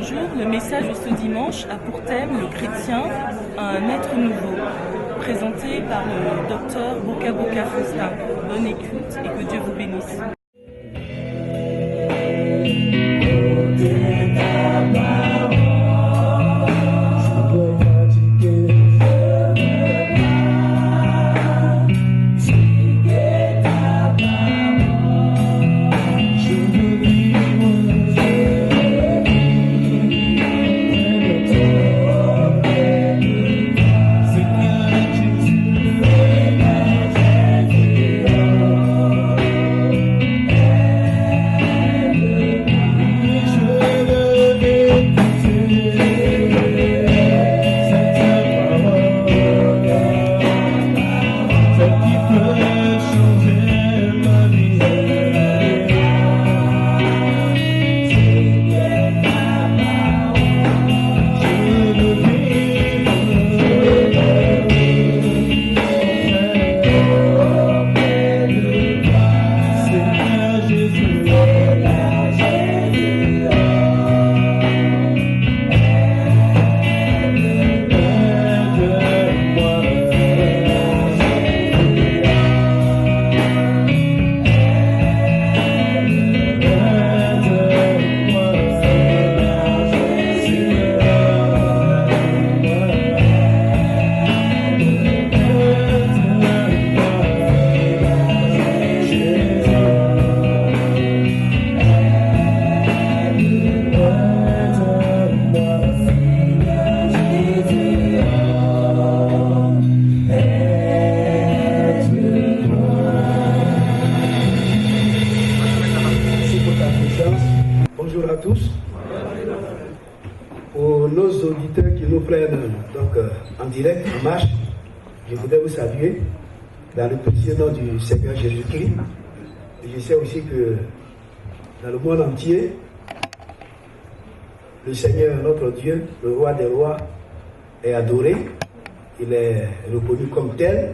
Bonjour, le message de ce dimanche a pour thème le chrétien, un être nouveau, présenté par le docteur Boka Boka Faustin. Bonne écoute et que Dieu vous bénisse. Bonjour à tous. Pour nos auditeurs qui nous prennent en direct, en marche, je voudrais vous saluer dans le précieux nom du Seigneur Jésus-Christ. Je sais aussi que dans le monde entier, le Seigneur, notre Dieu, le roi des rois, est adoré. Il est reconnu comme tel,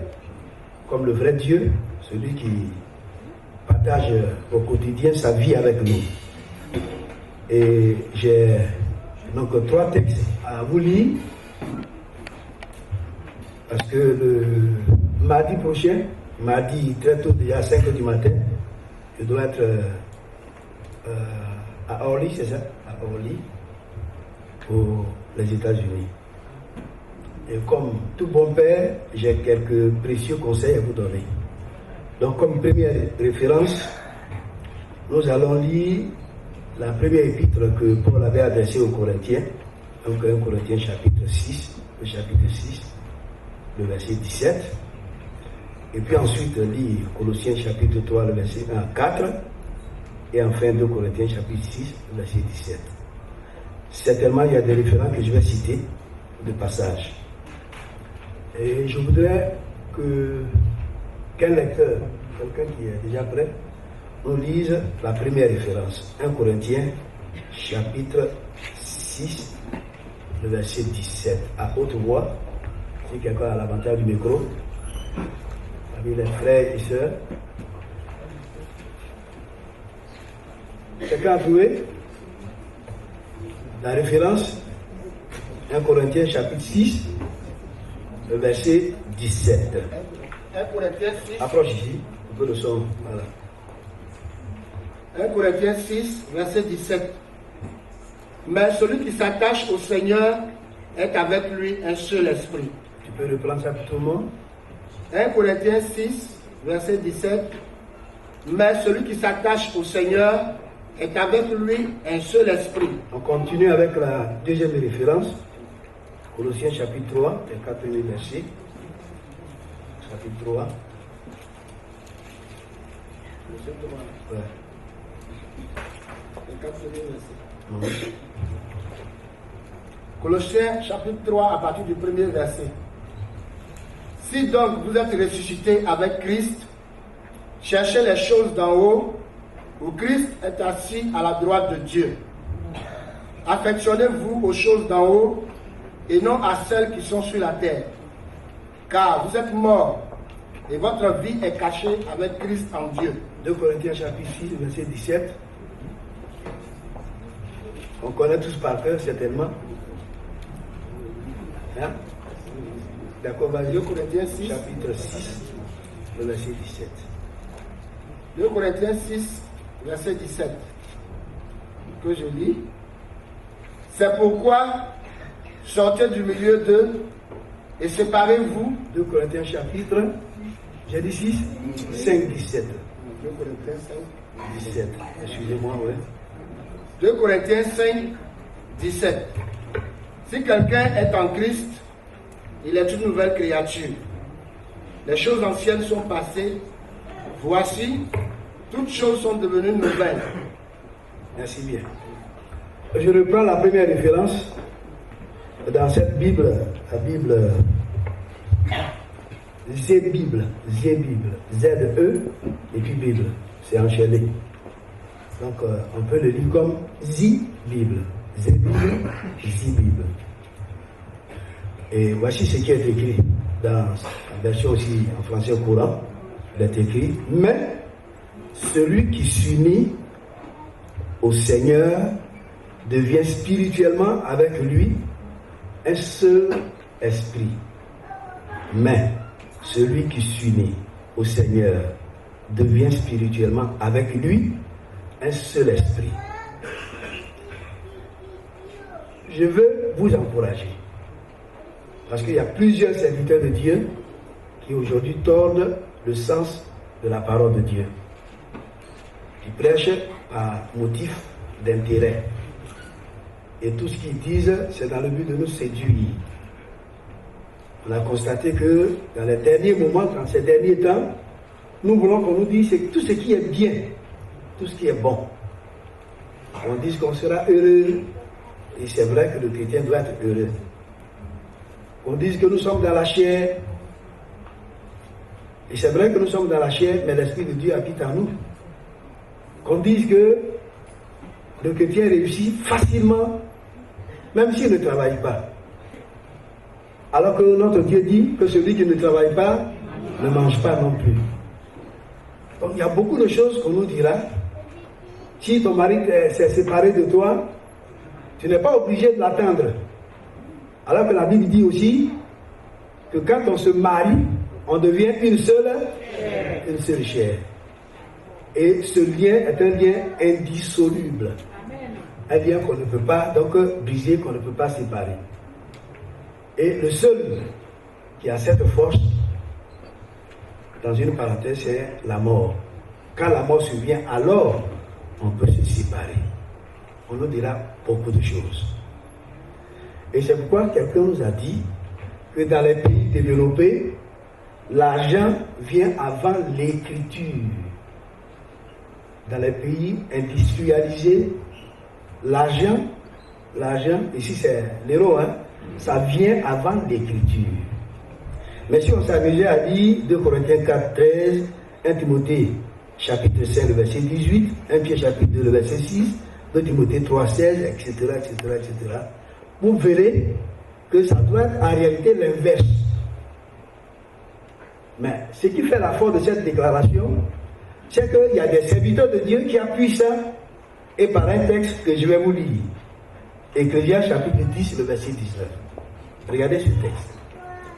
comme le vrai Dieu, celui qui partage au quotidien sa vie avec nous. Et j'ai donc 3 textes à vous lire, parce que le mardi prochain, mardi très tôt, déjà à 5 h du matin, je dois être à Orly, c'est ça? À Orly, pour les États-Unis. Et comme tout bon père, j'ai quelques précieux conseils à vous donner. Donc, comme première référence, nous allons lire la première épître que Paul avait adressée aux Corinthiens, donc 1 Corinthiens chapitre 6, le chapitre 6, le verset 17. Et puis ensuite lire Colossiens chapitre 3, le verset 1 à 4. Et enfin 2 Corinthiens chapitre 6, le verset 17. Certainement, il y a des référents que je vais citer, de passages. Et je voudrais que qu'un lecteur, quelqu'un qui est déjà prêt, on lise la première référence, 1 Corinthiens, chapitre 6, le verset 17, à haute voix. Si quelqu'un a l'avantage du micro, avec les frères et sœurs. Quelqu'un a trouvé la référence, 1 Corinthiens, chapitre 6, le verset 17. 1 Corinthiens 6. Approche ici, un peu le son, voilà. 1 Corinthiens 6, verset 17. Mais celui qui s'attache au Seigneur est avec lui un seul esprit. Tu peux reprendre ça pour tout le monde? 1 Corinthiens 6, verset 17. Mais celui qui s'attache au Seigneur est avec lui un seul esprit. On continue avec la deuxième référence. Colossiens chapitre 3, les 4 premiers versets. Chapitre 3. Ouais. Colossiens chapitre 3 à partir du premier verset. Si donc vous êtes ressuscités avec Christ, cherchez les choses d'en haut, où Christ est assis à la droite de Dieu. Affectionnez-vous aux choses d'en haut et non à celles qui sont sur la terre. Car vous êtes morts et votre vie est cachée avec Christ en Dieu. 2 Corinthiens chapitre 6, verset 17. On connaît tous par cœur, certainement. Hein? D'accord, vas-y. 2 Corinthiens 6. Chapitre 6, le verset 17. 2 Corinthiens 6, verset 17. Que je lis. C'est pourquoi sortez du milieu d'eux et séparez-vous. 2 Corinthiens chapitre, j'ai dit 6, 5, 17. 2 Corinthiens 5. 17, excusez-moi, ouais. 2 Corinthiens 5, 17. Si quelqu'un est en Christ, il est une nouvelle créature. Les choses anciennes sont passées. Voici, toutes choses sont devenues nouvelles. Merci bien. Je reprends la première référence dans cette Bible, la Bible Z-Bible, Z-E et puis Bible, c'est enchaîné. Donc on peut le lire comme Z-Bible, Z-Bible, Z-Bible. Et voici ce qui est écrit dans la version aussi en français courant. Il est écrit, mais celui qui s'unit au Seigneur devient spirituellement avec lui un seul esprit. Mais celui qui s'unit au Seigneur devient spirituellement avec lui un seul esprit. Je veux vous encourager, parce qu'il y a plusieurs serviteurs de Dieu qui aujourd'hui tordent le sens de la parole de Dieu, qui prêchent par motif d'intérêt. Et tout ce qu'ils disent, c'est dans le but de nous séduire. On a constaté que dans les derniers moments, dans ces derniers temps, nous voulons qu'on nous dise tout ce qui est bien, tout ce qui est bon. On dit qu'on sera heureux, et c'est vrai que le chrétien doit être heureux. On dit que nous sommes dans la chair, et c'est vrai que nous sommes dans la chair, mais l'Esprit de Dieu habite en nous. Qu'on dise que le chrétien réussit facilement, même s'il ne travaille pas. Alors que notre Dieu dit que celui qui ne travaille pas ne mange pas non plus. Donc il y a beaucoup de choses qu'on nous dira. Si ton mari s'est séparé de toi, tu n'es pas obligé de l'attendre. Alors que la Bible dit aussi que quand on se marie, on devient une seule chair. Et ce lien est un lien indissoluble. Un lien qu'on ne peut pas donc briser, qu'on ne peut pas séparer. Et le seul qui a cette force, dans une parenthèse, c'est la mort. Quand la mort survient, alors on peut se séparer. On nous dira beaucoup de choses. Et c'est pourquoi quelqu'un nous a dit que dans les pays développés, l'argent vient avant l'écriture. Dans les pays industrialisés, l'argent, ici c'est l'euro, ça vient avant l'écriture. Mais si on s'amusait à lire 2 Corinthiens 4, 13, 1 Timothée chapitre 5, le verset 18, 1 Pierre chapitre 2, le verset 6, 2 Timothée 3, 16, etc., vous verrez que ça doit être en réalité l'inverse. Mais ce qui fait la force de cette déclaration, c'est qu'il y a des serviteurs de Dieu qui appuient ça, et par un texte que je vais vous lire. Ecclésiaste chapitre 10, le verset 19. Regardez ce texte.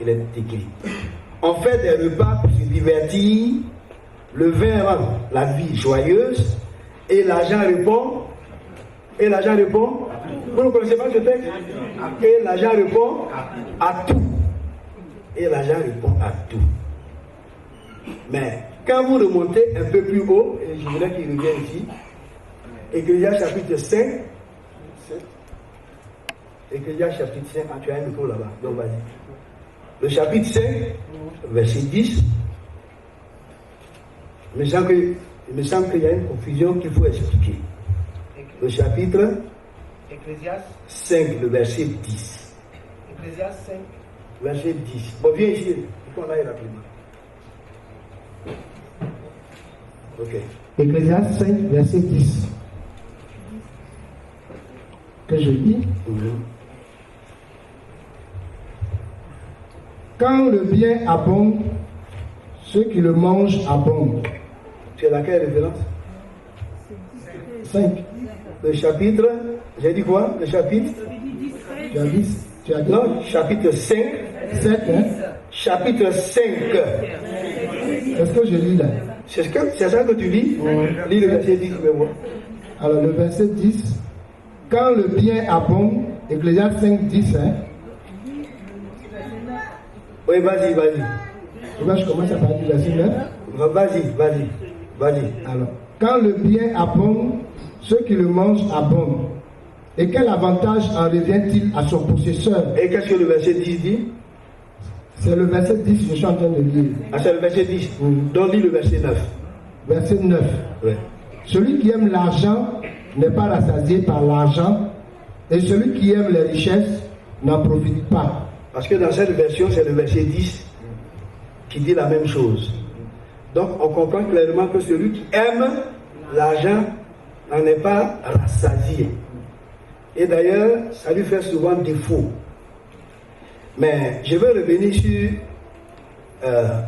Il est écrit. On fait des repas pour se divertir, le vin rend la vie joyeuse, et l'argent répond. Vous ne connaissez pas ce texte? Et l'argent répond à tout. Et l'argent répond à tout. Mais quand vous remontez un peu plus haut, et je voudrais qu'il revienne ici, Ecclésiaste chapitre 5, Ecclésiaste chapitre 5, tu as un micro là-bas, donc vas-y. Le chapitre 5, verset 10, il me semble qu'il y a une confusion qu'il faut expliquer. Le chapitre Ecclésiaste 5, le verset 10. Ecclésiaste 5. Verset 10. Bon, viens ici, il faut qu'on aille rapidement. Ok. Ecclésiaste 5, verset 10. Que je lis. Quand le bien abonde, ceux qui le mangent abondent. Tu es laquelle référence? 5. le chapitre, j'ai dit quoi? Le chapitre? Tu as dit Non, chapitre 5. 7, hein? Chapitre 5. C'est ce que je lis là. C'est ça que tu lis? Lis le verset 10, mais moi. Alors le verset 10. Quand le bien abonde, Ecclésiaste 5, 10, hein? Oui, vas-y. Et là, je commence à parler du verset 9. Vas-y. Alors, quand le bien abonde, ceux qui le mangent abondent. Et quel avantage en revient-il à son possesseur? Et qu'est-ce que le verset 10 dit? C'est le verset 10 que je suis en train de lire. Ah, c'est le verset 10. Donc lis le verset 9. Verset 9. Oui. Celui qui aime l'argent n'est pas rassasié par l'argent, et celui qui aime les richesses n'en profite pas. Parce que dans cette version, c'est le verset 10 qui dit la même chose. Donc on comprend clairement que celui qui aime l'argent n'en est pas rassasié. Et d'ailleurs, ça lui fait souvent défaut. Mais je vais revenir sur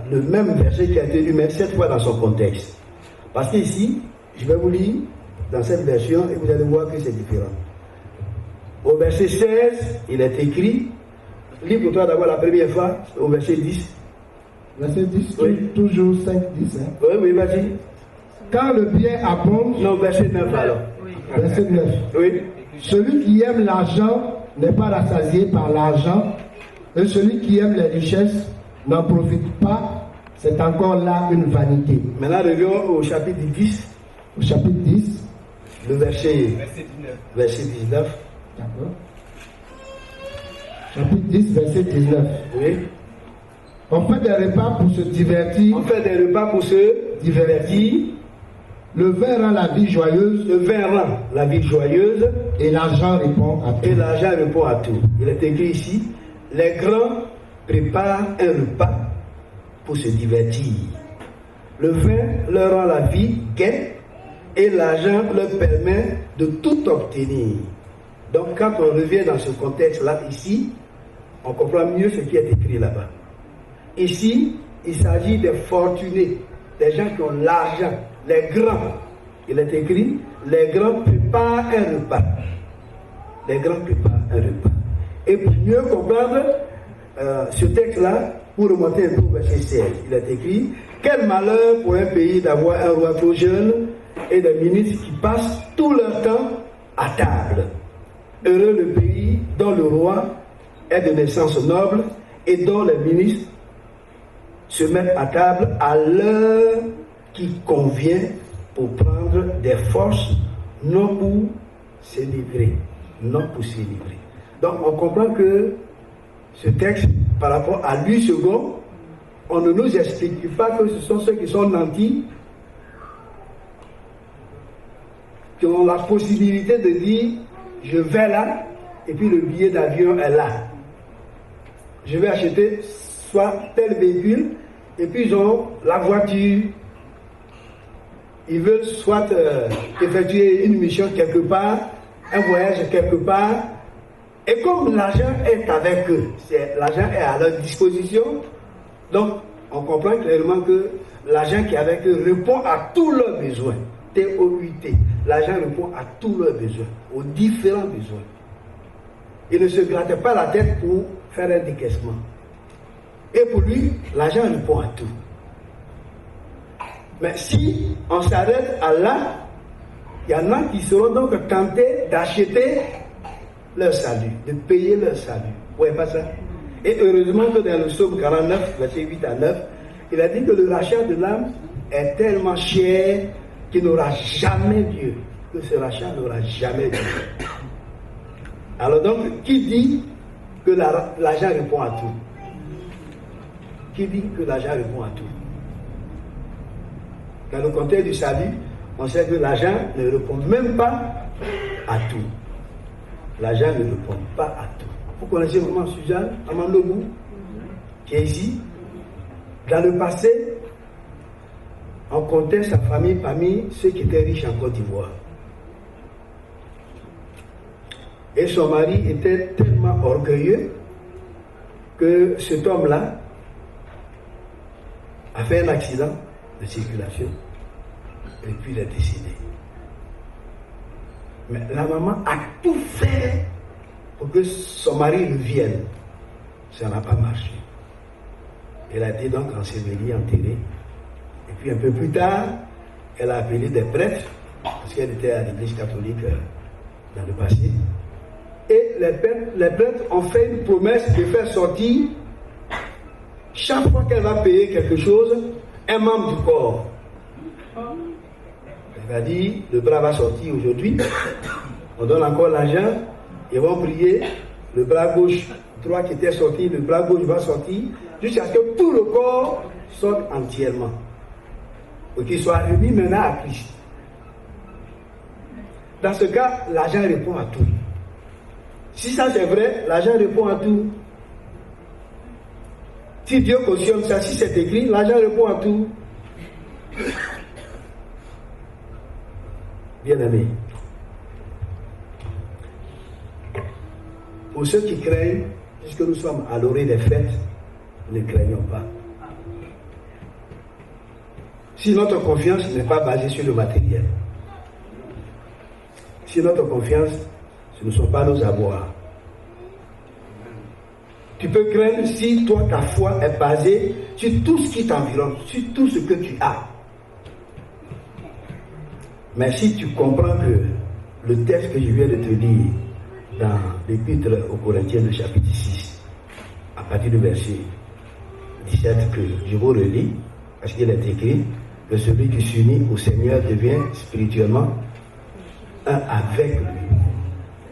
le même verset qui a été lu, mais cette fois dans son contexte. Parce qu'ici, je vais vous lire dans cette version et vous allez voir que c'est différent. Au verset 16, il est écrit, lis pour toi d'abord la première fois, au verset 10. Verset 10, Oui. toujours 5, 10. Hein? Oui, vas-y. Quand le bien abonde, Non, verset 9 alors. verset 9. Oui. Celui qui aime l'argent n'est pas rassasié par l'argent, et celui qui aime les richesses n'en profite pas. C'est encore là une vanité. Maintenant, revenons au chapitre 10, Au chapitre 10, le verset 19. d'accord. Chapitre 10, verset 19. Oui. On fait des repas pour se divertir. On fait des repas pour se divertir. Le vin rend la vie joyeuse. Le vin rend la vie joyeuse Et l'argent répond à tout. et l'argent répond à tout. Il est écrit ici, les grands préparent un repas pour se divertir. Le vin leur rend la vie gaie et l'argent leur permet de tout obtenir. Donc quand on revient dans ce contexte-là, ici, on comprend mieux ce qui est écrit là-bas. Ici, il s'agit des fortunés, des gens qui ont l'argent, les grands. Il est écrit, les grands préparent un repas. Les grands préparent un repas. Et pour mieux comprendre ce texte-là, pour remonter un peu au verset 16, il est écrit, quel malheur pour un pays d'avoir un roi trop jeune et des ministres qui passent tout leur temps à table. Heureux le pays dont le roi est de naissance noble et dont les ministres se mettent à table à l'heure qui convient pour prendre des forces, non pour se livrer. Donc on comprend que ce texte, par rapport à lui second, on ne nous explique pas que ce sont ceux qui sont nantis qui ont la possibilité de dire je vais là et puis le billet d'avion est là. Je vais acheter soit tel véhicule et puis ils ont la voiture. Ils veulent soit effectuer une mission quelque part, un voyage quelque part. Et comme l'argent est avec eux, l'argent est à leur disposition, donc on comprend clairement que l'argent qui est avec eux répond à tous leurs besoins. T-O-U-T. L'argent répond à tous leurs besoins, aux différents besoins. Il ne se gratte pas la tête pour faire un décaissement. Et pour lui, l'argent répond à tout. Mais si on s'arrête à là, il y en a qui seront donc tentés d'acheter leur salut, de payer leur salut. Vous voyez pas ça? Et heureusement que dans le psaume 49, verset 8 à 9, il a dit que le rachat de l'âme est tellement cher qu'il n'aura jamais Dieu. Que ce rachat n'aura jamais Dieu. Alors donc, qui dit que l'argent répond à tout? Qui dit que l'argent répond à tout? Dans le contexte du salut, on sait que l'argent ne répond même pas à tout. L'argent ne répond pas à tout. Vous connaissez vraiment Suzanne Amandobou, qui est ici. Dans le passé, on comptait sa famille parmi ceux qui étaient riches en Côte d'Ivoire. Et son mari était tellement orgueilleux que cet homme-là a fait un accident de circulation et puis il est décédé. Mais la maman a tout fait pour que son mari revienne. Ça n'a pas marché. Elle a été donc ensevelie, enterrée. Et puis un peu plus tard, elle a appelé des prêtres, parce qu'elle était à l'église catholique dans le passé. Et les prêtres ont fait une promesse de faire sortir, chaque fois qu'elle va payer quelque chose, un membre du corps. Elle va dire, le bras va sortir aujourd'hui, on donne encore l'argent, ils vont prier, le bras gauche, droit qui était sorti, le bras gauche va sortir, jusqu'à ce que tout le corps sorte entièrement. Pour qu'il soit remis maintenant à Christ. Dans ce cas, l'argent répond à tout. Si ça c'est vrai, l'argent répond à tout. Si Dieu cautionne ça, si c'est écrit, l'argent répond à tout. Bien-aimés, pour ceux qui craignent, puisque nous sommes à l'orée des fêtes, ne craignons pas. Si notre confiance n'est pas basée sur le matériel, si notre confiance, ce ne sont pas nos avoirs. Tu peux craindre si toi, ta foi est basée sur tout ce qui t'environne, sur tout ce que tu as. Mais si tu comprends que le texte que je viens de te lire dans l'Épître aux Corinthiens, le chapitre 6, à partir du verset 17, que je vous relis, parce qu'il est écrit que celui qui s'unit au Seigneur devient spirituellement un avec lui,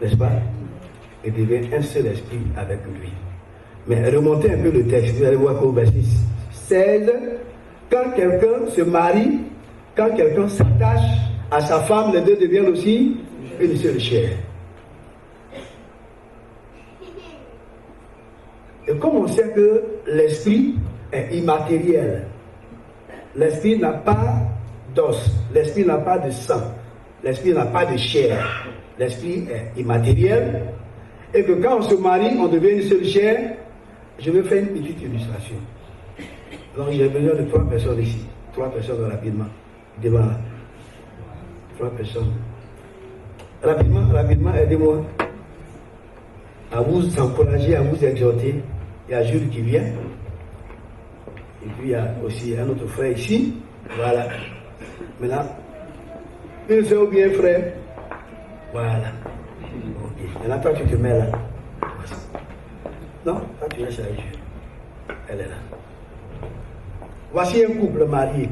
n'est-ce pas? Et devient un seul esprit avec lui. Mais remontez un peu le texte, vous allez voir qu'au verset 16, quand quelqu'un se marie, quand quelqu'un s'attache à sa femme, les deux deviennent aussi une seule chair. Et comme on sait que l'esprit est immatériel, l'esprit n'a pas d'os, l'esprit n'a pas de sang, l'esprit n'a pas de chair, l'esprit est immatériel, et que quand on se marie, on devient une seule chair. Je vais faire une petite illustration. Donc j'ai besoin de 3 personnes ici, 3 personnes rapidement, devant là. 3 personnes. Rapidement, aidez-moi à vous encourager, à vous exhorter. Il y a Jules qui vient. Et puis il y a aussi un autre frère ici. Voilà. Maintenant, une soeur ou bien frère. Voilà. Ok. Maintenant, toi, tu te mets là. Non, toi, tu es avec Jules. Elle est là. Voici un couple marié.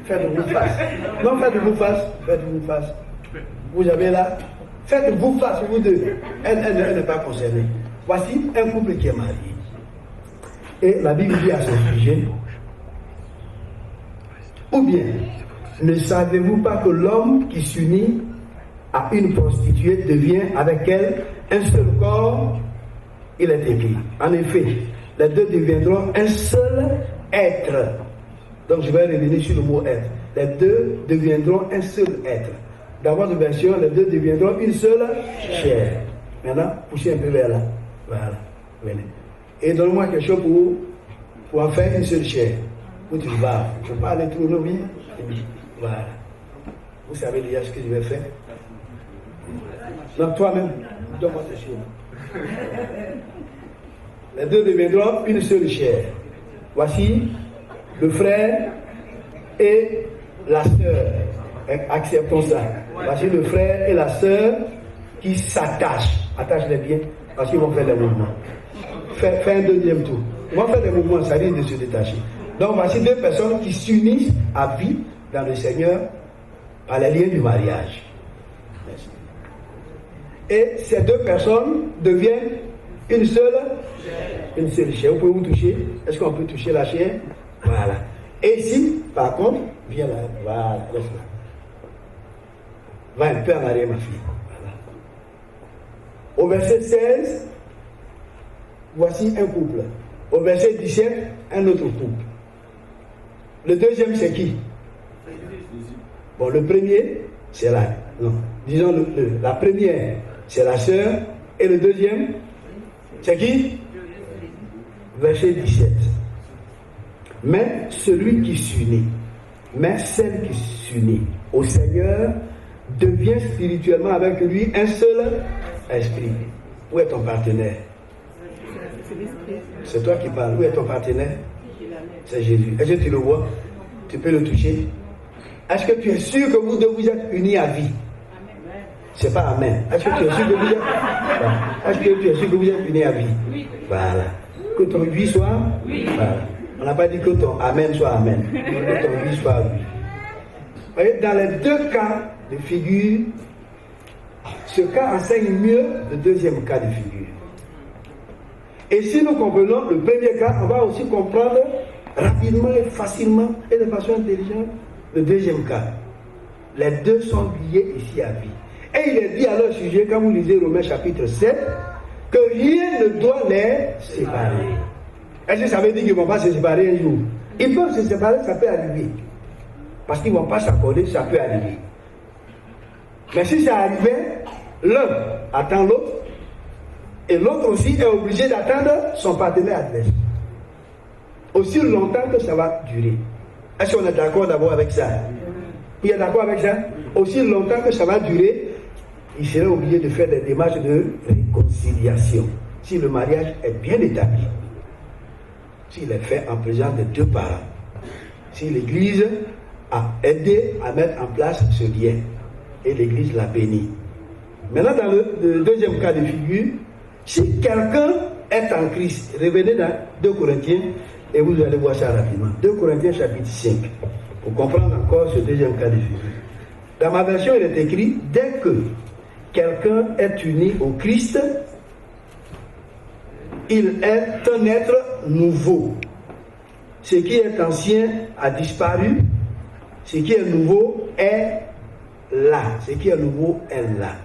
Faites-vous face. Non, faites-vous face. Faites-vous face. Vous avez là. Faites-vous face, vous deux. Elle n'est pas concernée. Voici un couple qui est marié. Et la Bible dit à son sujet, ou bien, ne savez-vous pas que l'homme qui s'unit à une prostituée devient avec elle un seul corps? Il est écrit. En effet, les deux deviendront un seul être. Donc je vais revenir sur le mot être. Les deux deviendront un seul être. Dans votre version, les deux deviendront une seule chair. Maintenant, poussez un peu vers là. Voilà. Venez. Et donne-moi quelque chose pour en faire une seule chair. Où tu vas. Je ne peux pas aller trop loin. Voilà. Vous savez déjà ce que je vais faire. Donc toi-même, donne-moi cette chose. Les deux deviendront une seule chair. Voici le frère et la sœur. Acceptons ça. Voici le frère et la sœur qui s'attachent. Attache-les bien parce qu'ils vont faire des mouvements. Fais un deuxième tour. Ils vont faire des mouvements, ça risque de se détacher. Donc voici 2 personnes qui s'unissent à vie dans le Seigneur par les liens du mariage. Et ces 2 personnes deviennent une seule chair. Vous pouvez vous toucher. Est-ce qu'on peut toucher la chair? Voilà. Et ici, par contre, viens là. Voilà, laisse là. Va un peu en arrière, ma fille. Voilà. Au verset 16, voici un couple. Au verset 17, un autre couple. Le deuxième, c'est qui? Bon, le premier, c'est la... Non, disons la première, c'est la sœur. Et le deuxième, c'est qui? Verset 17. Mais celui qui s'unit, mais celle qui s'unit au Seigneur deviens spirituellement avec lui un seul esprit. Où est ton partenaire? C'est toi qui parles. Où est ton partenaire? C'est Jésus. Est-ce que tu le vois? Tu peux le toucher? Est-ce que tu es sûr que vous deux vous êtes unis à vie? C'est pas amen. Est-ce que tu es sûr que vous êtes... Est-ce que tu es sûr que vous êtes unis à vie? Voilà. Que ton vie soit... Voilà. On n'a pas dit que ton amen soit amen. Que ton vie soit oui. Vous voyez, dans les deux cas de figure, ce cas enseigne mieux le deuxième cas de figure. Et si nous comprenons le premier cas, on va aussi comprendre rapidement et facilement et de façon intelligente le deuxième cas. Les deux sont liés ici à vie. Et il est dit à leur sujet, quand vous lisez Romains chapitre 7, que rien ne doit les séparer. Est-ce que ça veut dire qu'ils ne vont pas se séparer un jour? Ils peuvent se séparer, ça peut arriver. Parce qu'ils ne vont pas s'accorder, ça peut arriver. Mais si ça arrivait, l'un attend l'autre, et l'autre aussi est obligé d'attendre son partenaire adverse. Aussi longtemps que ça va durer. Est-ce qu'on est d'accord d'abord avec ça? Vous êtes d'accord avec ça? Aussi longtemps que ça va durer, il serait obligé de faire des démarches de réconciliation. Si le mariage est bien établi, s'il est fait en présence des deux parents, si l'Église a aidé à mettre en place ce lien, et l'Église l'a béni. Maintenant, dans le deuxième cas de figure, si quelqu'un est en Christ, revenez dans 2 Corinthiens, et vous allez voir ça rapidement. 2 Corinthiens chapitre 5, pour comprendre encore ce deuxième cas de figure. Dans ma version, il est écrit, dès que quelqu'un est uni au Christ, il est un être nouveau. Ce qui est ancien a disparu, ce qui est nouveau est là. Ce qui est nouveau est là.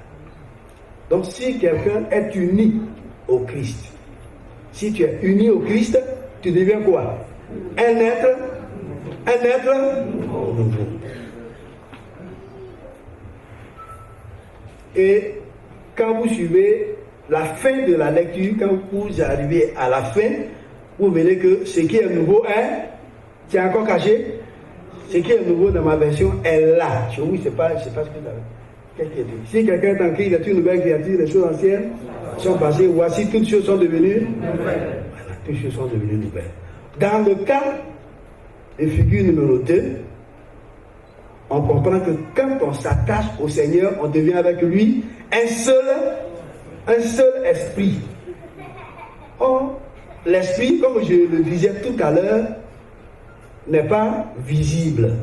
Donc si quelqu'un est uni au Christ, si tu es uni au Christ, tu deviens quoi? Un être nouveau. Et quand vous suivez la fin de la lecture, quand vous arrivez à la fin, vous verrez que ce qui est nouveau est, c'est encore caché. Ce qui est nouveau dans ma version est là. Chez vous, c'est pas ce que vous avez. Si quelqu'un est en Christ, il est une nouvelle créature, les choses anciennes sont passées, voici toutes choses sont devenues. Voilà, toutes choses sont devenues nouvelles. Dans le cas de figure numéro 2, on comprend que quand on s'attache au Seigneur, on devient avec lui un seul esprit. Or, l'esprit, comme je le disais tout à l'heure, n'est pas visible.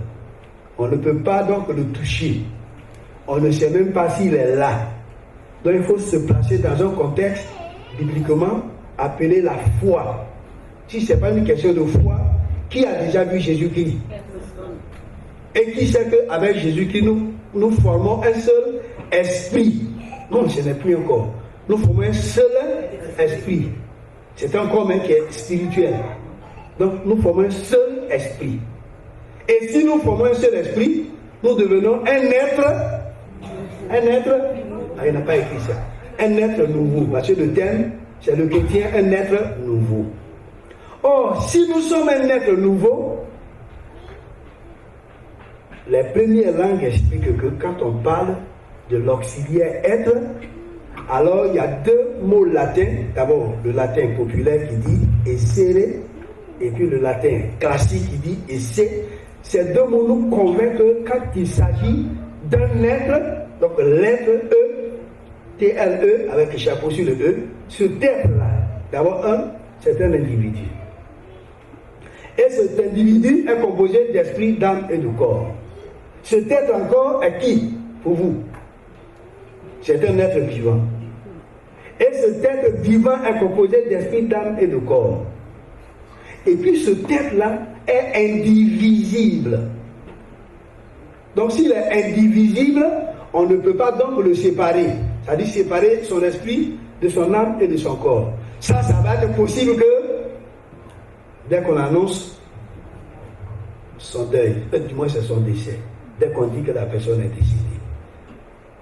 On ne peut pas donc le toucher. On ne sait même pas s'il est là. Donc il faut se placer dans un contexte bibliquement appelé la foi. Si ce n'est pas une question de foi, qui a déjà vu Jésus-Christ? Et qui sait qu'avec Jésus-Christ, nous formons un seul esprit? Non, ce n'est plus un corps. Nous formons un seul esprit. C'est un corps même qui est spirituel. Donc nous formons un seul esprit. Et si nous formons un seul esprit, nous devenons un être. Il n'a pas écrit ça. Un être nouveau. Parce que le terme, c'est le chrétien, un être nouveau. Or, si nous sommes un être nouveau, les premières langues expliquent que quand on parle de l'auxiliaire être, alors il y a deux mots latins. D'abord, le latin populaire qui dit essere, et puis le latin classique qui dit esse. Ces deux mots nous convainquent que quand il s'agit d'un être, donc l'être E, T-L-E, avec le chapeau sur le E, ce être-là, d'abord c'est un individu. Et cet individu est composé d'esprit, d'âme et de corps. Cet être encore est qui pour vous? C'est un être vivant. Et cet être vivant est composé d'esprit, d'âme et de corps. Et puis ce être-là est indivisible. Donc s'il est indivisible, on ne peut pas donc le séparer. C'est-à-dire séparer son esprit de son âme et de son corps. Ça va être possible que dès qu'on annonce son deuil, du moins c'est son décès, dès qu'on dit que la personne est décédée.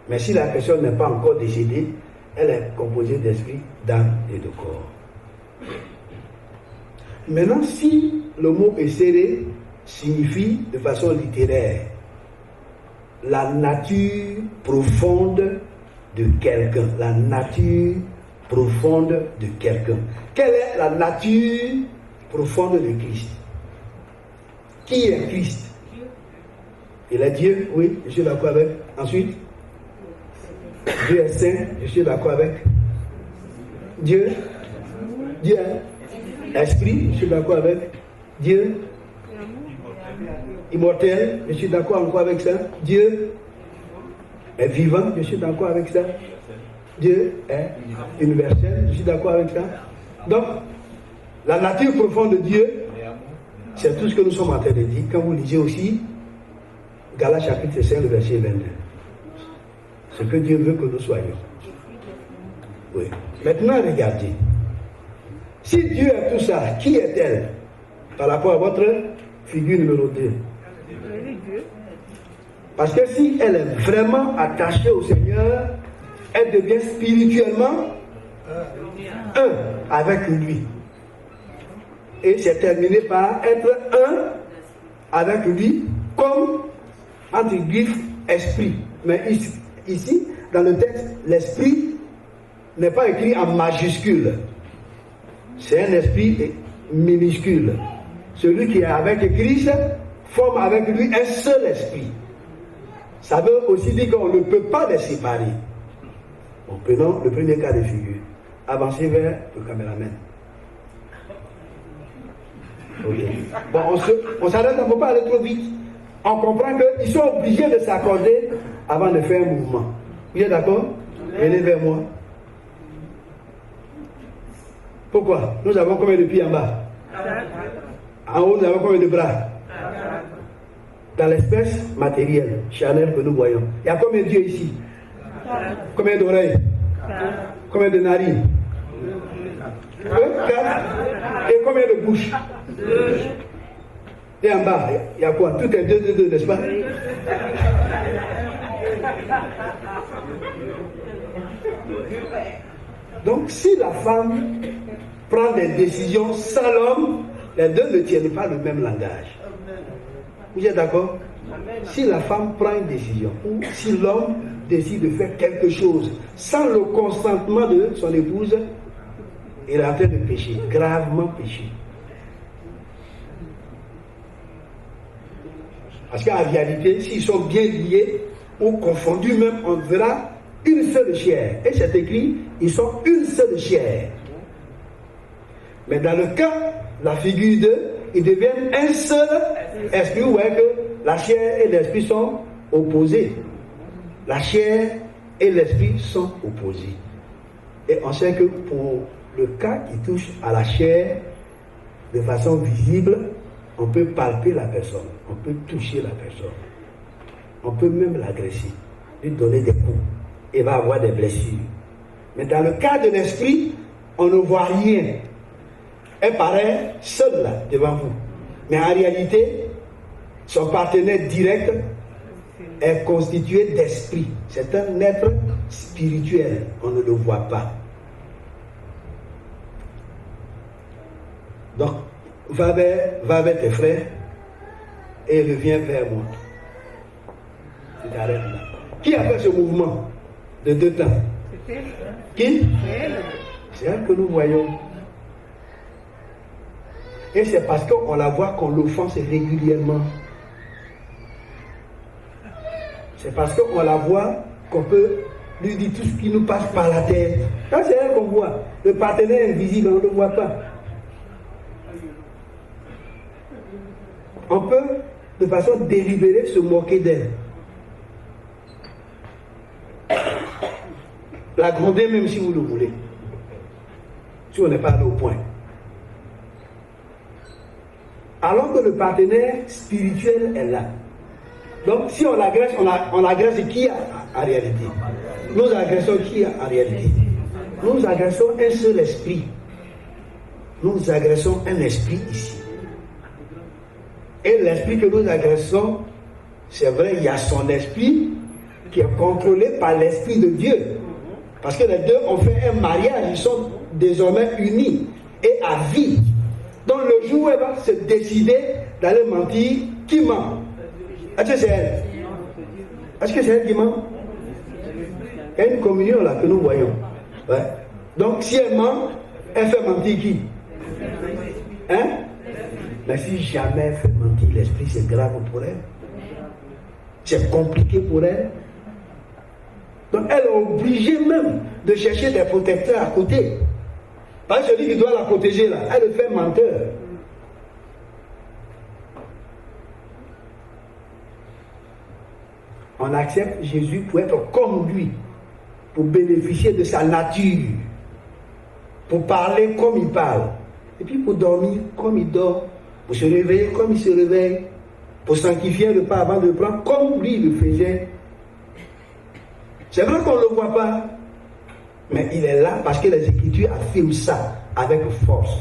Mais si la personne n'est pas encore décédée, elle est composée d'esprit, d'âme et de corps. Maintenant, si le mot essere signifie de façon littéraire la nature profonde de quelqu'un. La nature profonde de quelqu'un. Quelle est la nature profonde de Christ? Qui est Christ? Il est Dieu, oui, je suis d'accord avec. Ensuite, Dieu est saint, je suis d'accord avec. Dieu est esprit, je suis d'accord avec. Dieu immortel, je suis d'accord encore avec ça. Dieu est vivant, je suis d'accord avec ça. Dieu est universel, je suis d'accord avec ça. Donc, la nature profonde de Dieu, c'est tout ce que nous sommes en train de dire. Quand vous lisez aussi Galates chapitre 5, le verset 22. Ce que Dieu veut que nous soyons. Oui. Maintenant, regardez. Si Dieu est tout ça, qui est-elle par rapport à votre figure numéro 2? Parce que si elle est vraiment attachée au Seigneur, elle devient spirituellement un avec lui. Et c'est terminé par être un avec lui comme entre griffes esprit. Mais ici, dans le texte, l'esprit n'est pas écrit en majuscule. C'est un esprit minuscule. Celui qui est avec Christ forme avec lui un seul esprit. Ça veut aussi dire qu'on ne peut pas les séparer. Bon, prenons le premier cas de figure. Avancez vers le caméraman. Okay. Bon, on s'arrête, on ne peut pas aller trop vite. On comprend qu'ils sont obligés de s'accorder avant de faire un mouvement. Vous êtes d'accord? Venez vers moi. Pourquoi? Nous avons combien de pieds en bas? En haut, nous avons combien de bras? Dans l'espèce matérielle, charnelle que nous voyons. Il y a combien d'yeux ici? Combien d'oreilles? Combien de narines? 4. Et combien de bouches? Et en bas, il y a quoi? Tout est 2, n'est-ce pas? Donc, si la femme prend des décisions sans l'homme, les deux ne tiennent pas le même langage. Vous êtes d'accord? Si la femme prend une décision, ou si l'homme décide de faire quelque chose sans le consentement de son épouse, il est en train de pécher, gravement pécher. Parce qu'en réalité, s'ils sont bien liés ou confondus même, on verra une seule chair. Et c'est écrit, ils sont une seule chair. Mais dans le cas, la figure d'eux, ils deviennent un seul esprit. Vous voyez que la chair et l'esprit sont opposés. La chair et l'esprit sont opposés. Et on sait que pour le cas qui touche à la chair, de façon visible, on peut palper la personne, on peut toucher la personne, on peut même l'agresser, lui donner des coups, et va avoir des blessures. Mais dans le cas de l'esprit, on ne voit rien. Elle paraît seule là, devant vous. Mais en réalité, son partenaire direct est constitué d'esprit. C'est un être spirituel, on ne le voit pas. Donc, va vers tes frères et reviens vers moi. Tu t'arrêtes là. Qui a fait ce mouvement de 2 temps? Qui? C'est elle que nous voyons. Et c'est parce qu'on la voit qu'on l'offense régulièrement. C'est parce qu'on la voit qu'on peut lui dire tout ce qui nous passe par la tête. Quand c'est elle qu'on voit, le partenaire invisible, on ne le voit pas. On peut, de façon délibérée, se moquer d'elle. La gronder même si vous le voulez. Si on n'est pas allé au point. Alors que le partenaire spirituel est là. Donc si on l'agresse, on l'agresse qui en réalité? Nous agressons qui en réalité? Nous agressons un seul esprit. Nous agressons un esprit ici. Et l'esprit que nous agressons, c'est vrai, il y a son esprit qui est contrôlé par l'esprit de Dieu. Parce que les deux ont fait un mariage, ils sont désormais unis et à vie. Donc le jour où elle va se décider d'aller mentir, qui ment? Est-ce que c'est elle? Est-ce que c'est elle qui ment? Il y a une communion là que nous voyons. Ouais. Donc si elle ment, elle fait mentir qui? Hein? Mais si jamais elle fait mentir l'esprit, c'est grave pour elle. C'est compliqué pour elle. Donc elle est obligée même de chercher des protecteurs à côté. Parce que celui qui doit la protéger là, elle le fait menteur. On accepte Jésus pour être comme lui, pour bénéficier de sa nature, pour parler comme il parle, et puis pour dormir comme il dort, pour se réveiller comme il se réveille, pour sanctifier le repas avant de le prendre comme lui le faisait. C'est vrai qu'on ne le voit pas, mais il est là parce que les Écritures affirment ça avec force.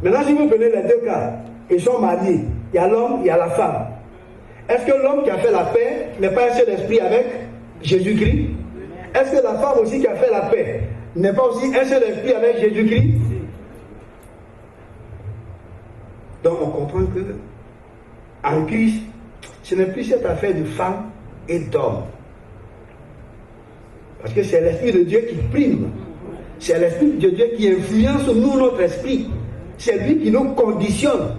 Maintenant, si vous prenez les deux cas, ils sont mariés, il y a l'homme, il y a la femme. Est-ce que l'homme qui a fait la paix n'est pas un seul esprit avec Jésus-Christ? Est-ce que la femme aussi qui a fait la paix n'est pas aussi un seul esprit avec Jésus-Christ? Donc on comprend que en Christ, ce n'est plus cette affaire de femme et d'homme. Parce que c'est l'Esprit de Dieu qui prime. C'est l'Esprit de Dieu qui influence nous, notre esprit. C'est lui qui nous conditionne.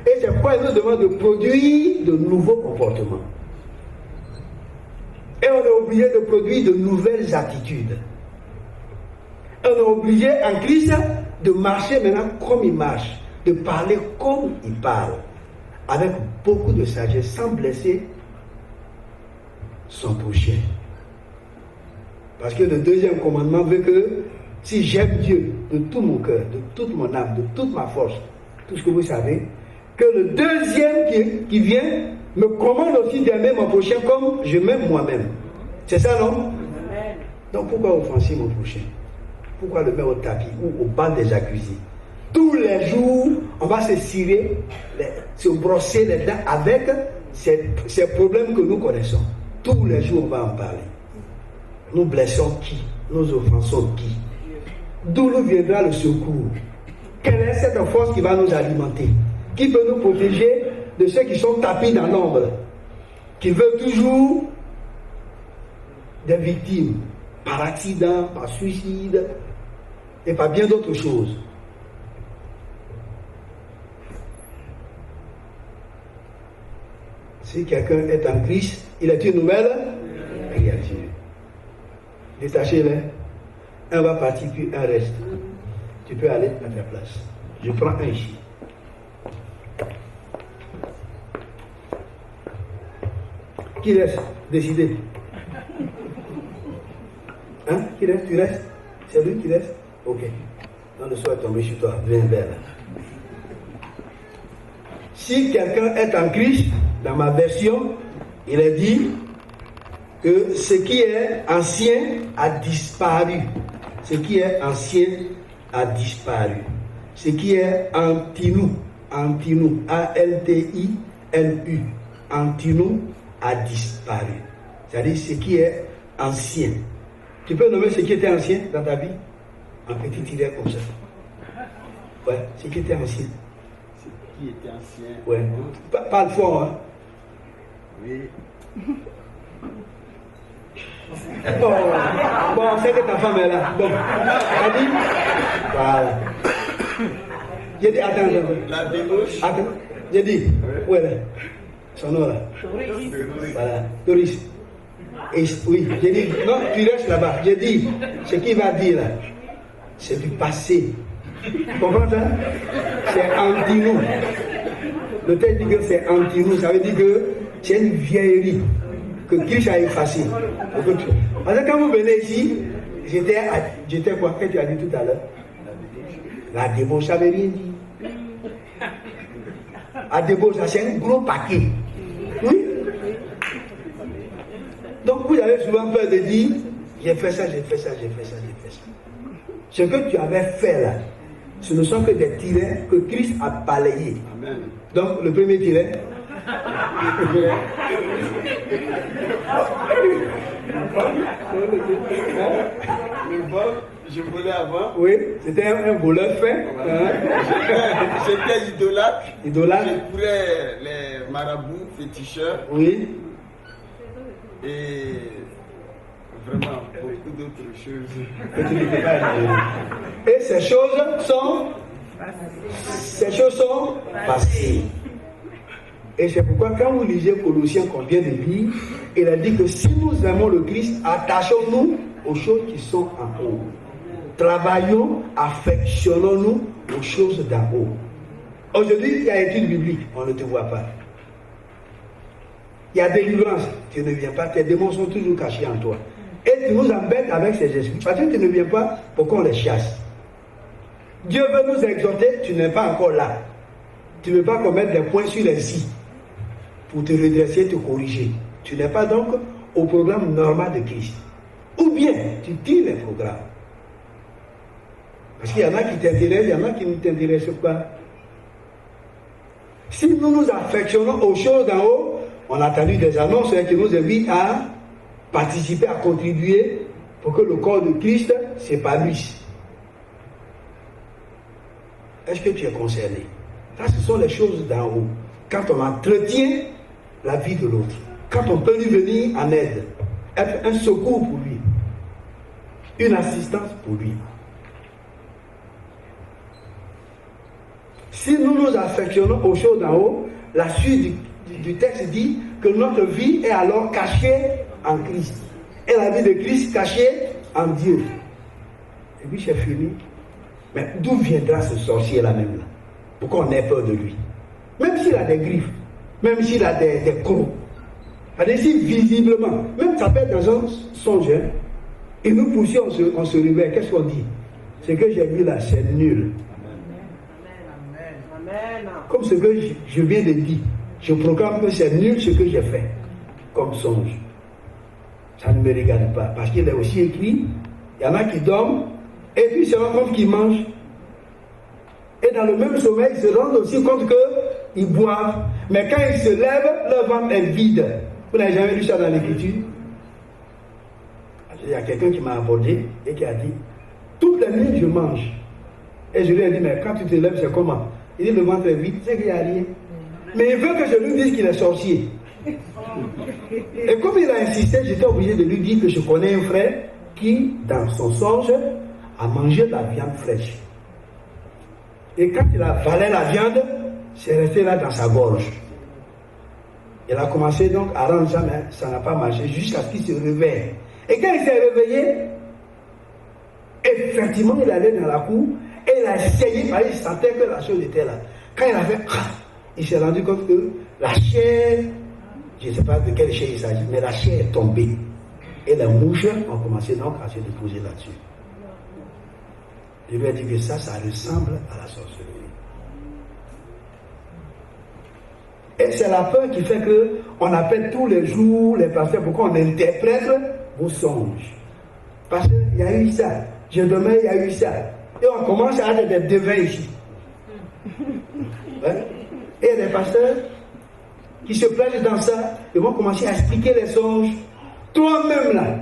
Et c'est pourquoi il nous demande de produire de nouveaux comportements. Et on est obligé de produire de nouvelles attitudes. Et on est obligé en Christ de marcher maintenant comme il marche, de parler comme il parle, avec beaucoup de sagesse, sans blesser son prochain. Parce que le deuxième commandement veut que si j'aime Dieu de tout mon cœur, de toute mon âme, de toute ma force, tout ce que vous savez, que le deuxième qui vient me commande aussi d'aimer mon prochain comme je m'aime moi-même. C'est ça, non? Donc pourquoi offenser mon prochain? Pourquoi le mettre au tapis ou au banc des accusés? Tous les jours, on va se cirer, se brosser les dents avec ces problèmes que nous connaissons. Tous les jours, on va en parler. Nous blessons qui? Nous offensons qui? D'où nous viendra le secours? Quelle est cette force qui va nous alimenter? Qui peut nous protéger de ceux qui sont tapis dans l'ombre? Qui veulent toujours des victimes par accident, par suicide et par bien d'autres choses. Si quelqu'un est en Christ, il est une nouvelle créature. Détachez-les. Un va partir, puis un reste. Tu peux aller à ta place. Je prends un ici. Qui reste? Décidez. Hein? Qui reste? Tu restes? C'est lui qui reste? Ok. Quand le soir est tombé sur toi, viens vers là. Si quelqu'un est en Christ, dans ma version, il est dit que ce qui est ancien a disparu. Ce qui est ancien a disparu. Ce qui est anti-nous, A-L-T-I-N-U, anti-nous a disparu. C'est-à-dire ce qui est ancien. Tu peux nommer ce qui était ancien dans ta vie? En petit tiret comme ça. Ouais, ce qui était ancien. Ce qui était ancien. Ouais. Parle fort, hein? Oui. Oh, bon, c'est que ta femme est là. Bon, t'as dit? Voilà. J'ai dit, attends. La débauche. Attends, j'ai dit, où est là? Son nom là? Voilà, Doris. Et, oui, j'ai dit, non, tu restes là-bas. J'ai dit, ce qu'il va dire là, c'est du passé. Tu comprends ça? C'est anti-nous. Le texte dit que c'est anti-nous, ça veut dire que c'est une vieillerie que Christ a effacée. Parce que quand vous venez ici, j'étais quoi? Qu'est-ce que tu as dit tout à l'heure? La débauche, ça veut rien dire. La débauche, c'est un gros paquet. Oui? Donc vous avez souvent peur de dire, j'ai fait ça, j'ai fait ça, j'ai fait ça, j'ai fait ça. Ce que tu avais fait là, ce ne sont que des tirets que Christ a balayés. Amen. Donc le premier tiret, le vol, je volais avant. Oui, c'était un voleur fin. Voilà. J'étais idolâtre. Idolâtre. Je courais les marabouts, féticheurs. Oui. Et vraiment beaucoup d'autres choses. Que tu ne peux pas imaginer. Et ces choses sont passées. Et c'est pourquoi quand vous lisez Colossiens qu'on vient de lire, il a dit que si nous aimons le Christ, attachons-nous aux choses qui sont en haut. Travaillons, affectionnons-nous aux choses d'en haut. Aujourd'hui, il y a étude biblique, on ne te voit pas. Il y a délivrance, tu ne viens pas, tes démons sont toujours cachés en toi. Et tu nous embêtes avec ces esprits, parce que tu ne viens pas pour qu'on les chasse. Dieu veut nous exhorter, tu n'es pas encore là. Tu ne veux pas qu'on mette des points sur les i pour te redresser, te corriger. Tu n'es pas donc au programme normal de Christ. Ou bien, tu tires les programmes. Parce qu'il y en a qui t'intéressent, il y en a qui ne t'intéressent pas. Si nous nous affectionnons aux choses d'en haut, on a entendu des annonces qui nous invitent à participer, à contribuer pour que le corps de Christ s'épanouisse. Est-ce que tu es concerné? Ça, ce sont les choses d'en haut. Quand on entretient la vie de l'autre, quand on peut lui venir en aide, être un secours pour lui, une assistance pour lui. Si nous nous affectionnons aux choses d'en haut, la suite du texte dit que notre vie est alors cachée en Christ. Et la vie de Christ cachée en Dieu. Et puis c'est fini. Mais d'où viendra ce sorcier-là même là? Pourquoi on ait peur de lui? Même s'il a des griffes, même s'il a des crocs. C'est-à-dire si visiblement, même ça peut être dans un songe, hein, et nous poussions, on se réveille, qu'est-ce qu'on dit? Ce que j'ai vu là, c'est nul. Comme ce que je viens de dire, je proclame que c'est nul ce que j'ai fait, comme songe. Ça ne me regarde pas, parce qu'il est aussi écrit, il y en a qui dorment, et puis ils se rendent compte qu'ils mangent. Et dans le même sommeil, ils se rendent aussi compte qu'ils boivent. Mais quand ils se lèvent, leur ventre est vide. Vous n'avez jamais lu ça dans l'écriture? Il y a quelqu'un qui m'a abordé et qui a dit, toute la nuit je mange. Et je lui ai dit, mais quand tu te lèves, c'est comment? Il dit, le ventre est vide, c'est qu'il n'y a rien. Mais il veut que je lui dise qu'il est sorcier. Et comme il a insisté, j'étais obligé de lui dire que je connais un frère qui, dans son songe, a mangé de la viande fraîche. Et quand il a avalé la viande, c'est resté là dans sa gorge. Il a commencé donc à rendre ça, mais ça n'a pas marché, jusqu'à ce qu'il se réveille. Et quand il s'est réveillé, effectivement, il allait dans la cour, et il a essayé, parce qu'il sentait que la chose était là. Quand il a fait, il s'est rendu compte que la chair, je ne sais pas de quelle chair il s'agit, mais la chair est tombée. Et les mouches ont commencé donc à se déposer là-dessus. Je lui ai dit que ça ressemble à la sorcellerie. Et c'est la peur qui fait qu'on appelle tous les jours les pasteurs pour qu'on interprète vos songes. Parce qu'il y a eu ça. Je dormais, il y a eu ça. Et on commence à avoir des devins ici. Ouais. Et il y a des pasteurs qui se plongent dans ça, ils vont commencer à expliquer les songes. Toi-même là,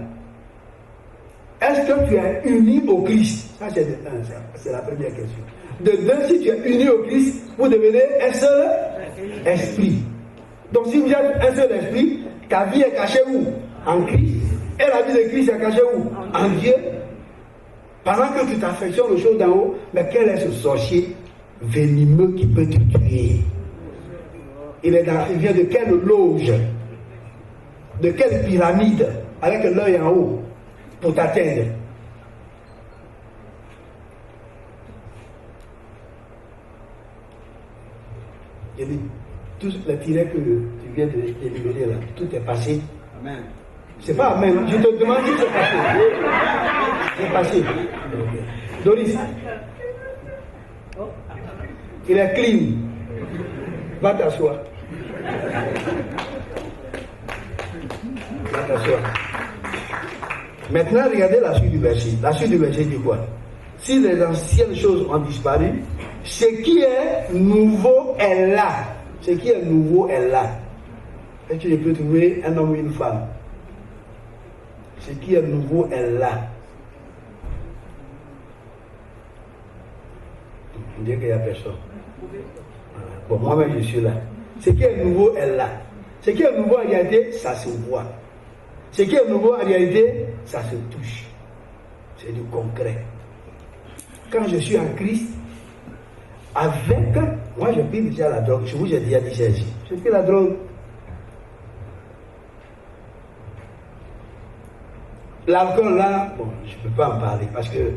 est-ce que tu es uni au Christ? Ça, c'est la première question. De deux, si tu es uni au Christ, vous devenez un seul esprit. Donc, si vous êtes un seul esprit, ta vie est cachée où? En Christ. Et la vie de Christ est cachée où? En Dieu. Pendant que tu t'affectionnes aux choses d'en haut, mais quel est ce sorcier venimeux qui peut te tuer? Il vient de quelle loge? De quelle pyramide? Avec l'œil en haut pour t'atteindre. J'ai dit, tous les tirets que tu viens d'éliminer là, tout est passé. Amen. C'est pas amen. Je te demande si c'est passé. C'est passé. Doris. Il est clean. Va t'asseoir. Va t'asseoir. Maintenant, regardez la suite du verset. La suite du verset dit quoi? Si les anciennes choses ont disparu, ce qui est nouveau est là. Ce qui est nouveau est là. Est-ce que je peux trouver un homme ou une femme? Ce qui est nouveau est là. dire qu'il n'y a personne. Voilà. Bon, moi-même, je suis là. Ce qui est nouveau est là. Ce qui est nouveau en réalité, ça se voit. Ce qui est nouveau en réalité, ça se touche. C'est du concret. Quand je suis en Christ, moi je prie déjà la drogue. Je vous ai déjà dit ça ici. Je prie la drogue. L'alcool là, bon, je ne peux pas en parler parce que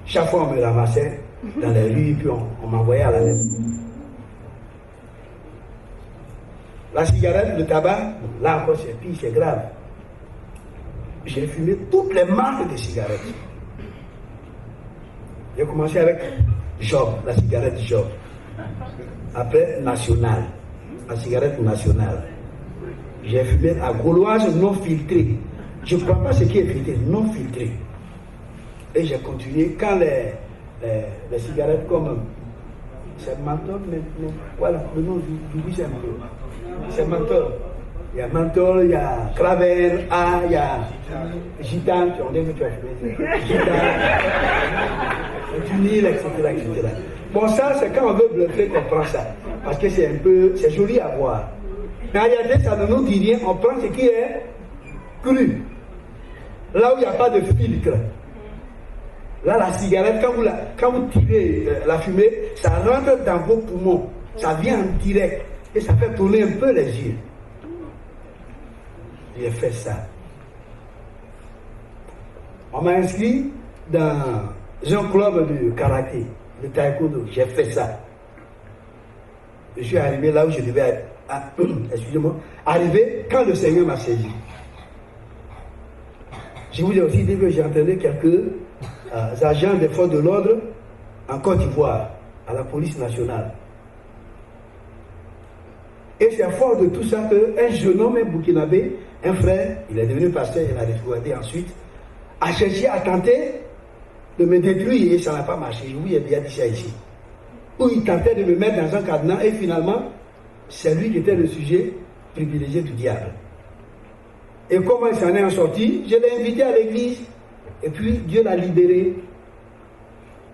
chaque fois on me ramassait dans les rues, puis on m'envoyait à la maison. La cigarette, le tabac, là encore c'est pire, c'est grave. J'ai fumé toutes les marques de cigarettes. J'ai commencé avec Job, la cigarette Job. Après National, la cigarette nationale. J'ai fumé à Gauloise non filtrée. Je ne crois pas ce qui est filtré, non filtré. Et j'ai continué quand les cigarettes comme c'est menthol, mais voilà, le nom du c'est un peu. C'est menthol. Il y a menthol, il y a clavel, il y a gitane, on dit que tu as fumé. Gitane, vinyle, etc., etc. Bon, ça, c'est quand on veut bluffer qu'on prend ça. Parce que c'est un peu, c'est joli à voir. Mais en réalité, ça ne nous dit rien. On prend ce qui est cru. Là où il n'y a pas de filtre. Là, la cigarette, quand vous tirez la fumée, ça rentre dans vos poumons. Ça vient en direct. Et ça fait tourner un peu les yeux. J'ai fait ça. On m'a inscrit dans un club de karaté, de taekwondo. J'ai fait ça. Je suis arrivé là où je devais, excusez-moi, arriver quand le Seigneur m'a saisi. Je vous ai aussi dit que j'ai entraîné quelques agents des forces de l'ordre en Côte d'Ivoire, à la police nationale. Et c'est à force de tout ça qu'un jeune homme, un burkinabé, un frère, il est devenu pasteur, il a retrouvé ensuite, a cherché à tenter de me détruire et ça n'a pas marché. Je vous ai déjà dit ça ici. Où il tentait de me mettre dans un cadenas et finalement, c'est lui qui était le sujet privilégié du diable. Et comment il s'en est sorti? Je l'ai invité à l'église et puis Dieu l'a libéré.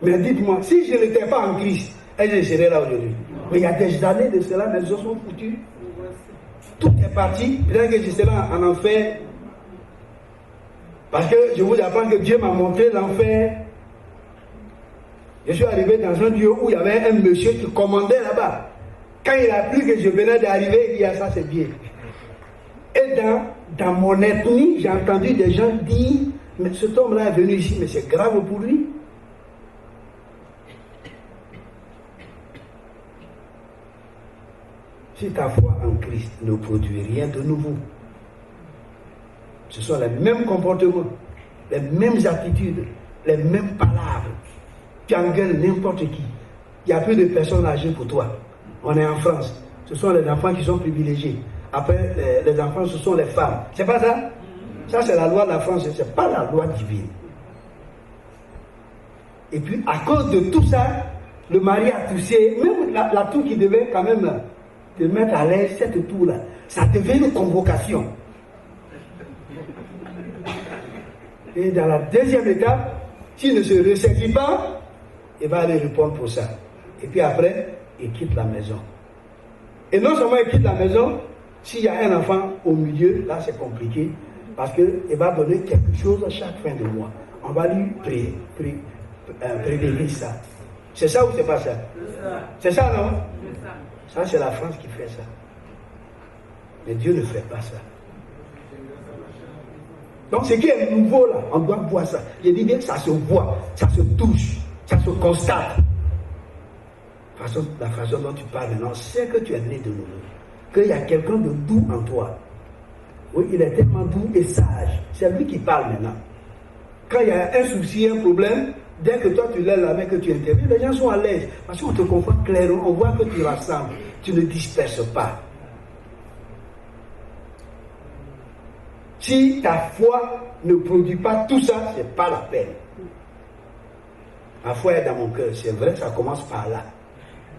Mais dites-moi, si je n'étais pas en Christ, est-ce que je serais là aujourd'hui? Mais il y a des années de cela, mes os sont foutus. Tout est parti. Peut-être que je serai en enfer. Parce que je vous apprends que Dieu m'a montré l'enfer. Je suis arrivé dans un lieu où il y avait un monsieur qui commandait là-bas. Quand il a appris que je venais d'arriver, il dit: ah, ça c'est bien. Et dans mon ethnie, j'ai entendu des gens dire: mais cet homme-là est venu ici, mais c'est grave pour lui. Si ta foi en Christ ne produit rien de nouveau, ce sont les mêmes comportements, les mêmes attitudes, les mêmes palabres. Tu engueules n'importe qui. Il n'y a plus de personnes âgées pour toi. On est en France. Ce sont les enfants qui sont privilégiés. Après, les enfants, ce sont les femmes. C'est pas ça? Ça, c'est la loi de la France. Ce n'est pas la loi divine. Et puis, à cause de tout ça, le mari a touché, même la toux qui devait quand même te mettre à l'aise, cette toux-là, ça devient une convocation. Et dans la deuxième étape, s'il ne se ressaisit pas, il va aller répondre pour ça. Et puis après, il quitte la maison. Et non seulement il quitte la maison, s'il y a un enfant au milieu, là c'est compliqué, parce qu'il va donner quelque chose à chaque fin de mois. On va lui prélever ça. C'est ça ou c'est pas ça? C'est ça, non? Ça, c'est la France qui fait ça. Mais Dieu ne fait pas ça. Donc, ce qui est nouveau là, on doit voir ça. Je dis bien, ça se voit, ça se touche, ça se constate. La façon dont tu parles maintenant, c'est que tu es né de nouveau. Qu'il y a quelqu'un de doux en toi. Oui, il est tellement doux et sage. C'est lui qui parle maintenant. Quand il y a un souci, un problème, dès que toi tu lèves la main, que tu interviens, les gens sont à l'aise. Parce qu'on te comprend clairement, on voit que tu rassembles, tu ne disperses pas. Si ta foi ne produit pas tout ça, ce n'est pas la peine. Ma foi est dans mon cœur, c'est vrai, ça commence par là.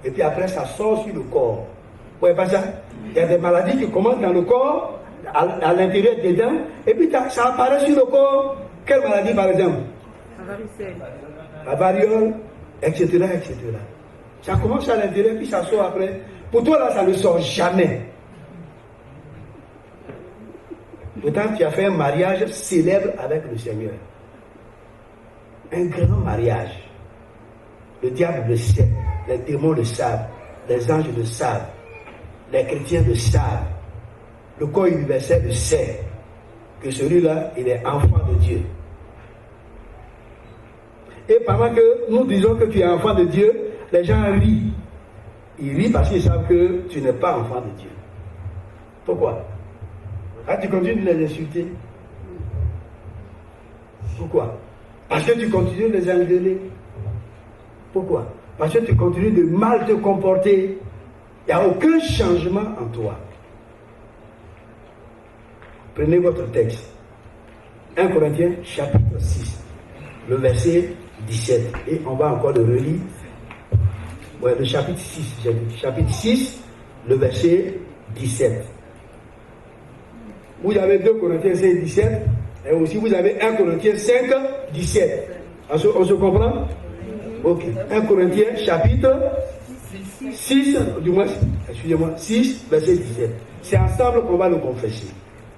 Et puis après, ça sort sur le corps. Vous voyez pas ça? Il y a des maladies qui commencent dans le corps, à l'intérieur des dents, et puis ça apparaît sur le corps. Quelle maladie par exemple? La variole, etc., etc. Ça commence à l'intérieur, puis ça sort après. Pour toi, là, ça ne sort jamais. Pourtant, tu as fait un mariage célèbre avec le Seigneur. Un grand mariage. Le diable le sait, les démons le savent, les anges le savent, les chrétiens le savent, le corps universel le sait, que celui-là, il est enfant de Dieu. Et pendant que nous disons que tu es enfant de Dieu, les gens rient. Ils rient parce qu'ils savent que tu n'es pas enfant de Dieu. Pourquoi? Ah, tu continues de les insulter. Pourquoi? Parce que tu continues de les engueuler. Pourquoi? Parce que tu continues de mal te comporter. Il n'y a aucun changement en toi. Prenez votre texte. 1 Corinthiens chapitre 6, le verset 17. Et on va encore le relire. Ouais, le chapitre 6, j'ai dit. Chapitre 6, le verset 17. Vous avez 2 Corinthiens 5, 17. Et aussi vous avez 1 Corinthiens 5, 17. On se comprend? Ok. 1 Corinthiens chapitre 6, du moins, excusez-moi, 6, verset 17. C'est ensemble qu'on va le confesser.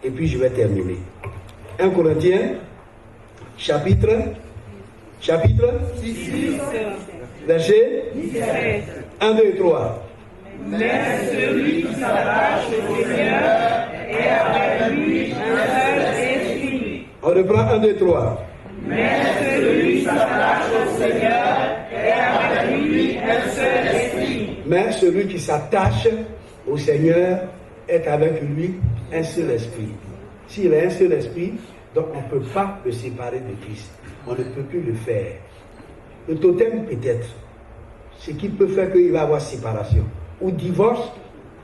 Et puis je vais terminer. 1 Corinthiens chapitre 6, verset 17. 1, 2 et 3. Mais celui qui s'attache au Seigneur est avec lui un seul esprit. On reprend 1, 2, 3. Mais celui qui s'attache au Seigneur est avec lui un seul esprit. Mais celui qui s'attache au Seigneur est avec lui un seul esprit. S'il a un seul esprit, donc on ne peut pas le séparer de Christ. On ne peut plus le faire. Le totem peut-être. Ce qui peut faire qu'il va y avoir séparation. Ou divorce,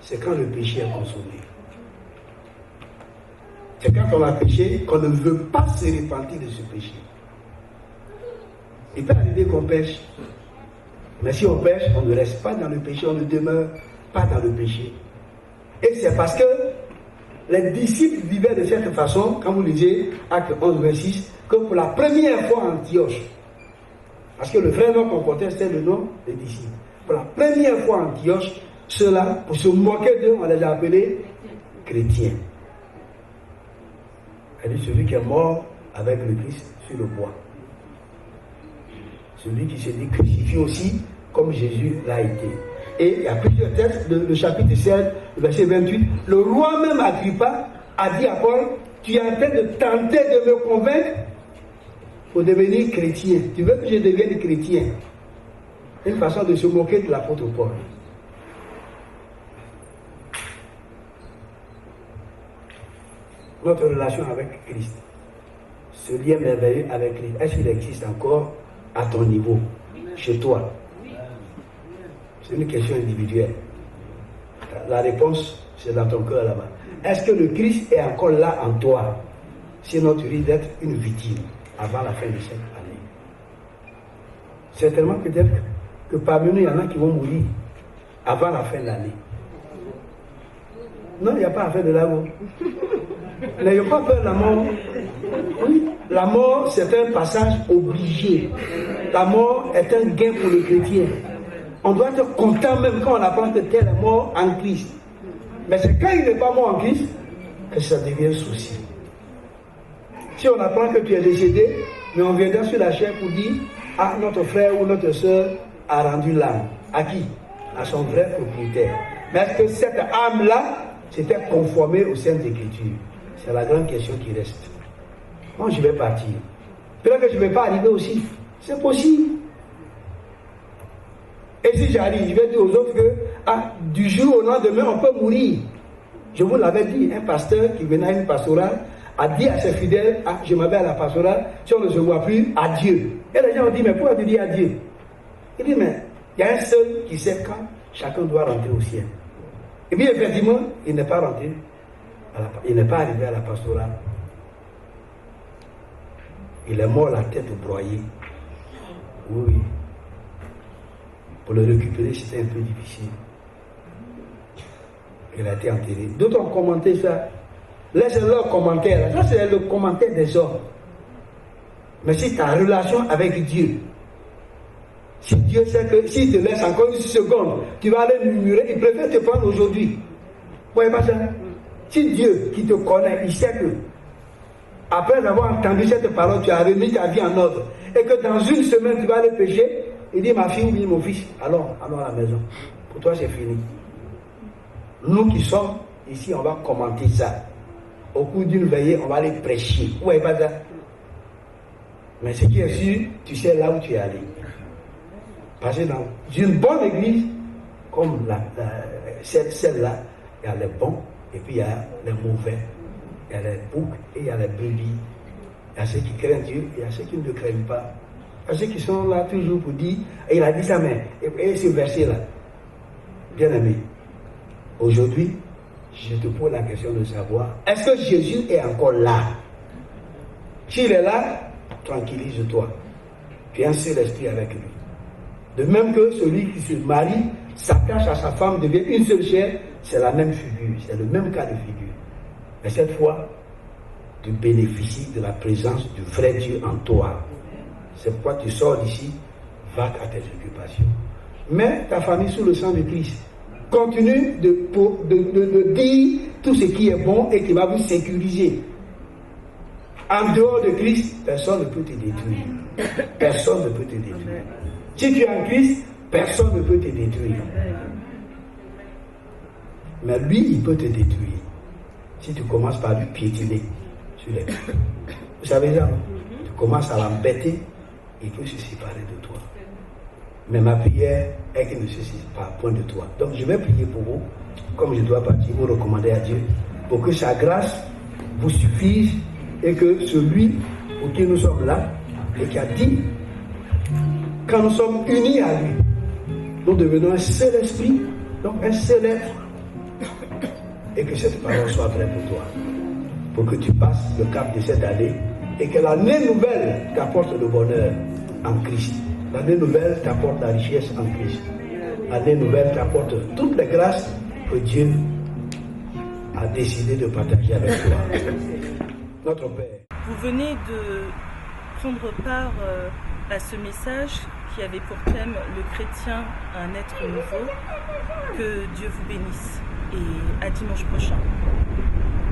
c'est quand le péché est consommé. C'est quand on a péché qu'on ne veut pas se repentir de ce péché. Il peut arriver qu'on pêche. Mais si on pêche, on ne reste pas dans le péché, on ne demeure pas dans le péché. Et c'est parce que les disciples vivaient de cette façon, quand vous lisez Acte 11, 26, que pour la première fois à Antioche, parce que le vrai nom qu'on comptait, c'était le nom des disciples. Pour la première fois à Antioche, ceux-là, pour se moquer d'eux, on les a appelés chrétiens. Elle dit celui qui est mort avec le Christ sur le bois. Celui qui s'est dit crucifié aussi, comme Jésus l'a été. Et il y a plusieurs textes, le chapitre 16, le verset 28. Le roi même Agrippa a dit à Paul, tu es en train de tenter de me convaincre pour devenir chrétien. Tu veux que je devienne chrétien? Une façon de se moquer de l'apôtre Paul. Notre relation avec Christ, ce lien merveilleux avec Christ, est-ce qu'il existe encore à ton niveau, chez toi? C'est une question individuelle. La réponse, c'est dans ton cœur là-bas. Est-ce que le Christ est encore là en toi? Sinon, tu risques d'être une victime avant la fin de cette année. Certainement, peut-être que parmi nous, il y en a qui vont mourir avant la fin de l'année. Non, il n'y a pas à faire de la mort. N'ayez pas peur de la mort. Oui, la mort, c'est un passage obligé. La mort est un gain pour le chrétien. On doit être content même quand on apprend que tel est mort en Christ. Mais c'est quand il n'est pas mort en Christ que ça devient un souci. Si on apprend que tu es décédé, mais on viendra sur la chair pour dire, ah, notre frère ou notre soeur a rendu l'âme. À qui? À son vrai propriétaire. Mais est-ce que cette âme-là s'était conformée aux Saintes Écritures? C'est la grande question qui reste. Moi, je vais partir. Peut-être que je ne vais pas arriver aussi. C'est possible. Et si j'arrive, je vais dire aux autres que du jour au lendemain, on peut mourir. Je vous l'avais dit, un pasteur qui venait à une pastorale a dit à ses fidèles, je m'en vais à la pastorale, si on ne se voit plus, adieu. Et les gens ont dit, mais pourquoi tu dis adieu? Il dit, mais il y a un seul qui sait quand chacun doit rentrer au ciel. Et puis effectivement, il n'est pas rentré, il n'est pas arrivé à la pastorale. Il est mort la tête broyée. Oui. Pour le récupérer, c'était un peu difficile. Il a été enterré. D'autres ont commenté ça. Laissez leur commentaire. Ça, c'est le commentaire des hommes. Mais si ta relation avec Dieu, Si Dieu sait que s'il te laisse encore une seconde, tu vas aller murmurer, il préfère te prendre aujourd'hui. Vous voyez pas ça? Si Dieu qui te connaît, il sait que après avoir entendu cette parole, tu as remis ta vie en ordre, et que dans une semaine tu vas aller pécher, il dit ma fille ou bien mon fils, allons à la maison. Pour toi c'est fini. Nous qui sommes ici, on va commenter ça. Au cours d'une veillée, on va aller prêcher. Vous voyez pas ça? Mais ce qui est sûr, tu sais là où tu es allé. Parce que dans une bonne église, comme celle-là, il y a les bons, et puis il y a les mauvais. Il y a les boucs et il y a les brebis. Il y a ceux qui craignent Dieu et il y a ceux qui ne le craignent pas. Il y a ceux qui sont là toujours pour dire, et il a dit ça, mais, et ce verset-là, bien aimé, aujourd'hui, je te pose la question de savoir, est-ce que Jésus est encore là? S'il est là, tranquillise-toi. Tu es un seul esprit avec lui. De même que celui qui se marie, s'attache à sa femme, devient une seule chair, c'est la même figure, c'est le même cas de figure. Mais cette fois, tu bénéficies de la présence du vrai Dieu en toi. C'est pourquoi tu sors d'ici, va à tes occupations. Mets ta famille sous le sang de Christ. Continue de dire tout ce qui est bon et qui va vous sécuriser. En dehors de Christ, personne ne peut te détruire. Personne ne peut te détruire. Si tu es en Christ, personne ne peut te détruire. Mais lui, il peut te détruire. Si tu commences par lui piétiner sur les pieds. Vous savez ça, non? Tu commences à l'embêter, il peut se séparer de toi. Mais ma prière est qu'il ne se sépare point de toi. Donc je vais prier pour vous, comme je dois partir, vous recommander à Dieu, pour que sa grâce vous suffise et que celui pour qui nous sommes là, et qui a dit, quand nous sommes unis à lui, nous devenons un seul esprit, donc un seul être. Et que cette parole soit vraie pour toi. Pour que tu passes le cap de cette année et que l'année nouvelle t'apporte le bonheur en Christ. L'année nouvelle t'apporte la richesse en Christ. L'année nouvelle t'apporte toutes les grâces que Dieu a décidé de partager avec toi. Notre Père. Vous venez de prendre part à ce message qui avait pour thème le chrétien, un être nouveau. Que Dieu vous bénisse et à dimanche prochain.